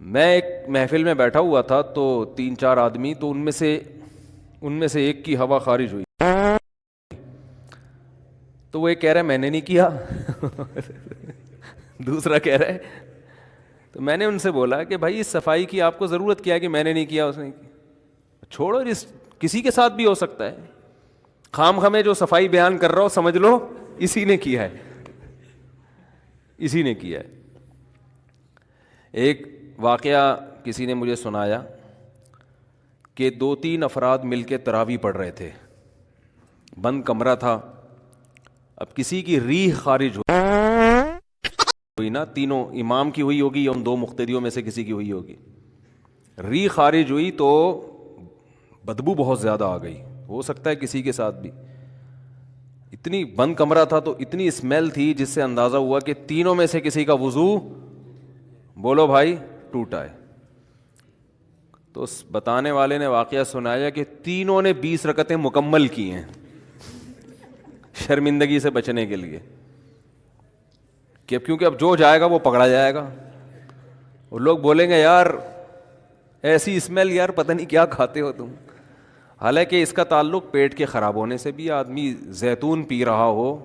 میں ایک محفل میں بیٹھا ہوا تھا تو 3-4 آدمی، تو ان میں سے ایک کی ہوا خارج ہوئی، تو وہ ایک کہہ رہا ہے میں نے نہیں کیا دوسرا کہہ رہا ہے. تو میں نے ان سے بولا کہ بھائی اس صفائی کی آپ کو ضرورت کیا ہے کہ میں نے نہیں کیا اس نے کی؟ چھوڑو، کسی کے ساتھ بھی ہو سکتا ہے. خام خامے جو صفائی بیان کر رہا ہو سمجھ لو اسی نے کیا ہے، اسی نے کیا ہے. ایک واقعہ کسی نے مجھے سنایا کہ 2-3 افراد مل کے تراویح پڑھ رہے تھے، بند کمرہ تھا. اب کسی کی ریح خارج ہوئی نا، تینوں امام کی ہوئی ہوگی یا ان 2 مقتدیوں میں سے کسی کی ہوئی ہوگی. ریح خارج ہوئی تو بدبو بہت زیادہ آ گئی، ہو سکتا ہے کسی کے ساتھ بھی. اتنی بند کمرہ تھا تو اتنی اسمیل تھی جس سے اندازہ ہوا کہ تینوں میں سے کسی کا وضو بولو بھائی ٹوٹا ہے. تو اس بتانے والے نے واقعہ سنایا کہ تینوں نے 20 رکعتیں مکمل کی ہیں شرمندگی سے بچنے کے لیے، کہ کیونکہ اب جو جائے گا وہ پکڑا جائے گا، اور لوگ بولیں گے یار ایسی اسمیل، یار پتہ نہیں کیا کھاتے ہو تم. حالانکہ اس کا تعلق پیٹ کے خراب ہونے سے بھی. آدمی زیتون پی رہا ہو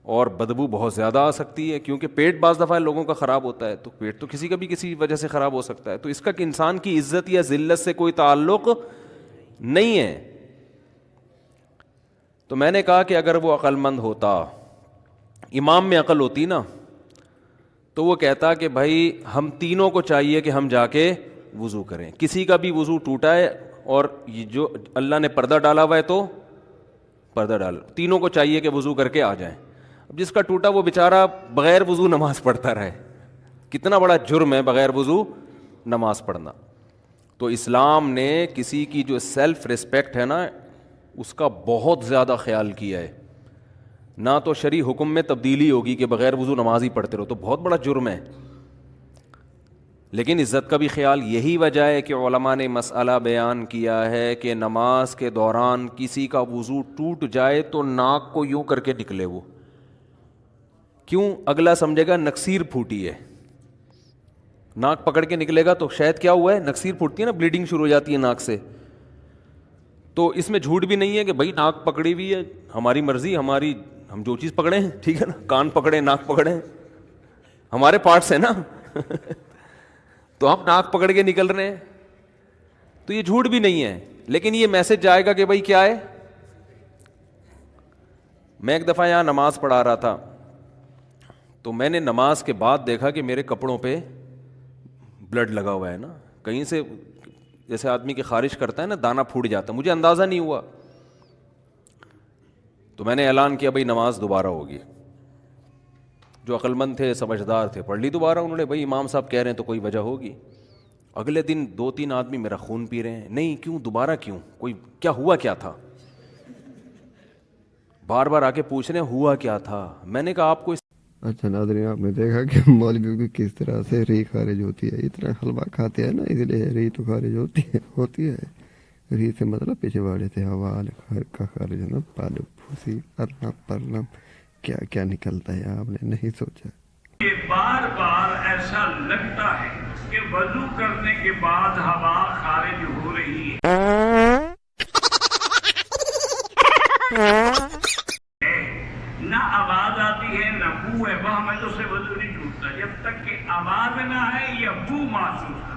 اور بدبو بہت زیادہ آ سکتی ہے، کیونکہ پیٹ بعض دفعہ لوگوں کا خراب ہوتا ہے، تو پیٹ تو کسی کا بھی کسی وجہ سے خراب ہو سکتا ہے. تو اس کا کہ انسان کی عزت یا ذلت سے کوئی تعلق نہیں ہے. تو میں نے کہا کہ اگر وہ عقل مند ہوتا، امام میں عقل ہوتی نا، تو وہ کہتا کہ بھائی ہم تینوں کو چاہیے کہ ہم جا کے وضو کریں. کسی کا بھی وضو ٹوٹا ہے اور یہ جو اللہ نے پردہ ڈالا ہوا ہے تو پردہ ڈال، تینوں کو چاہیے کہ وضو کر کے آ جائیں. اب جس کا ٹوٹا وہ بیچارہ بغیر وضو نماز پڑھتا رہے، کتنا بڑا جرم ہے بغیر وضو نماز پڑھنا. تو اسلام نے کسی کی جو سیلف ریسپیکٹ ہے نا اس کا بہت زیادہ خیال کیا ہے. نہ تو شرعی حکم میں تبدیلی ہوگی کہ بغیر وضو نماز ہی پڑھتے رہو، تو بہت بڑا جرم ہے، لیکن عزت کا بھی خیال. یہی وجہ ہے کہ علماء نے مسئلہ بیان کیا ہے کہ نماز کے دوران کسی کا وضو ٹوٹ جائے تو ناک کو یوں کر کے نکلے. وہ کیوں؟ اگلا سمجھے گا نکسیر پھوٹی ہے، ناک پکڑ کے نکلے گا تو شاید کیا ہوا ہے، نکسیر پھوٹتی ہے نا، بلیڈنگ شروع ہو جاتی ہے ناک سے. تو اس میں جھوٹ بھی نہیں ہے کہ بھائی ناک پکڑی ہوئی ہے، ہماری مرضی، ہم جو چیز پکڑے ہیں ٹھیک ہے نا، کان پکڑے ناک پکڑے ہمارے پارٹس ہیں نا تو ہم ناک پکڑ کے نکل رہے ہیں، تو یہ جھوٹ بھی نہیں ہے. لیکن یہ میسج جائے گا کہ بھائی کیا ہے. میں ایک دفعہ یہاں نماز پڑھا رہا تھا تو میں نے نماز کے بعد دیکھا کہ میرے کپڑوں پہ بلڈ لگا ہوا ہے نا، کہیں سے جیسے آدمی کے خارش کرتا ہے نا دانہ پھوٹ جاتا ہے. مجھے اندازہ نہیں ہوا تو میں نے اعلان کیا بھائی نماز دوبارہ ہوگی. جو عقل مند تھے سمجھدار تھے پڑھ لی دوبارہ. انہوں نے بھائی امام صاحب کہہ رہے ہیں تو کوئی وجہ ہوگی. اگلے دن 2-3 آدمی میرا خون پی رہے ہیں، نہیں کیوں دوبارہ کیوں، کوئی کیا ہوا کیا تھا، بار بار آ کے پوچھ رہے ہیں ہوا کیا تھا. میں نے کہا آپ کو اچھا ناظرین، آپ نے دیکھا کہ مولویوں کی کس طرح سے ری خارج ہوتی ہے. اتنا حلوہ کھاتے ہیں نا اس لیے ری تو خارج ہوتی ہے. ری سے مطلب پچھواڑے سے ہوا کا خارج ہونا، پالو پھوسی پرلم کیا کیا نکلتا ہے آپ نے نہیں سوچا. بار بار ایسا لگتا ہے کہ وضو کرنے کے بعد ہوا خارج ہو رہی ہے، نہ آواز آتی ہے نہ بو ہے، وہاں میں تو سے وضو نہیں ٹوٹتا جب تک کہ آواز نہ ہے یا بو محسوس نہ